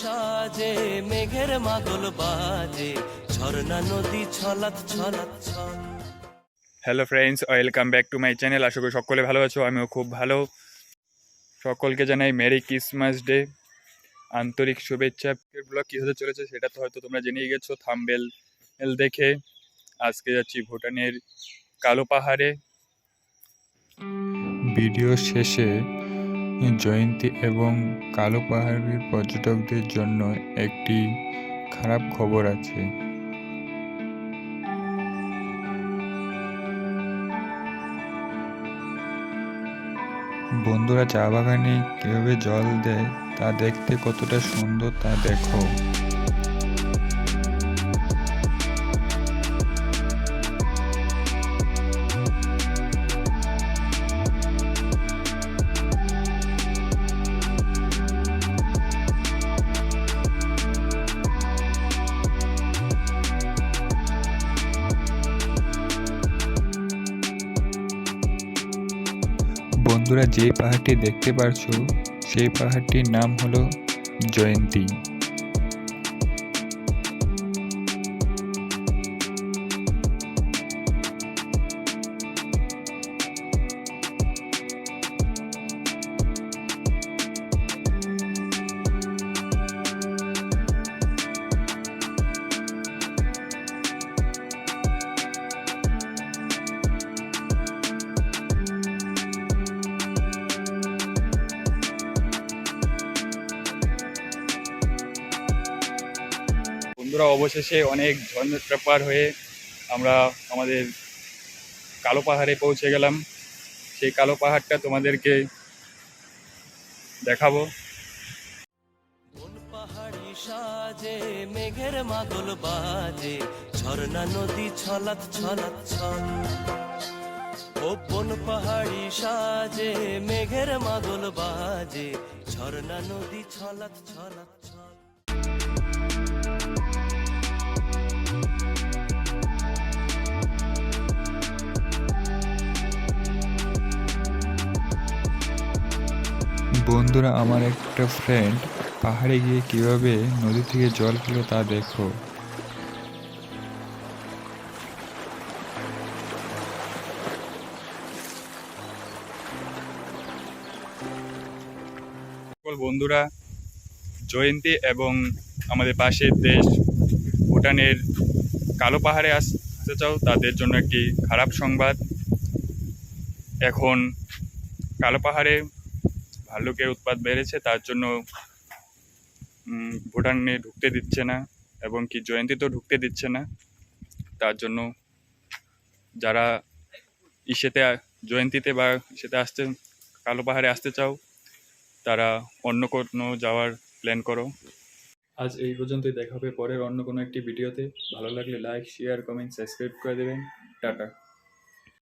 সাজে মেঘের মাদল বাজে ঝর্ণা নদী ছলাৎ ছলাৎ ছল। Hello friends, welcome back to my channel. আশা করি সকলে ভালো আছো, আমিও খুব ভালো। সকলকে জানাই মেরি ক্রিসমাস ডে, আন্তরিক শুভেচ্ছা। ব্লগ কী হতে চলেছে সেটা তো হয়তো তোমরা জেনেই গেছো থাম্বনেল দেখে। আজকে যাচ্ছি ভুটানের কালো পাহাড়ে। ভিডিও শেষে জয়ন্তী এবং কালো পাহাড়ের পর্যটকদের জন্য একটি খারাপ খবর আছে। বন্ধুরা, চা বাগানে কীভাবে জল দেয় তা দেখতে কতটা সুন্দর তা দেখো। বন্ধুরা, যে পাহাড়টি দেখতে পারছো সেই পাহাড়টির নাম হলো জয়ন্তী। বন্ধুরা, অবশেষে অনেক ঝঞ্ঝাট পার হয়ে আমরা আমাদের কালো পাহাড়ে পৌঁছে গেলাম। সেই কালো পাহাড়টা তোমাদেরকে দেখাবো। কোন পাহাড়ি সাজে মেঘের মাদল বাজে ঝর্ণা নদী ছলাৎ ছলাৎ ছল। ও কোন পাহাড়ি সাজে মেঘের মাদল বাজে ঝর্ণা নদী ছলাৎ ছলাৎ ছল। বন্ধুরা, আমার একটা ফ্রেন্ড পাহাড়ে গিয়ে কিভাবে নদী থেকে জল খেলো তা দেখো। সকল বন্ধুরা, জয়ন্তী এবং আমাদের পাশের দেশ ভুটানের কালো পাহাড়ে আসতে চাও তাদের জন্য একটি খারাপ সংবাদ। এখন কালো পাহাড়ে ভাল্লুকের উৎপাত বেড়েছে, তার জন্য ভুটানে ঢুকতে দিচ্ছে না এবং কি জয়ন্তীতেও ঢুকতে দিচ্ছে না। তার জন্য যারা জয়ন্তীতে বা আসতে কালো পাহাড়ে আসতে চাও তারা অন্য কোনো যাওয়ার প্ল্যান করো। আজ এই পর্যন্তই, দেখা হবে পরের অন্য কোনো একটি ভিডিওতে। ভালো লাগলে লাইক, শেয়ার, কমেন্ট, সাবস্ক্রাইব করে দেবেন। টাটা।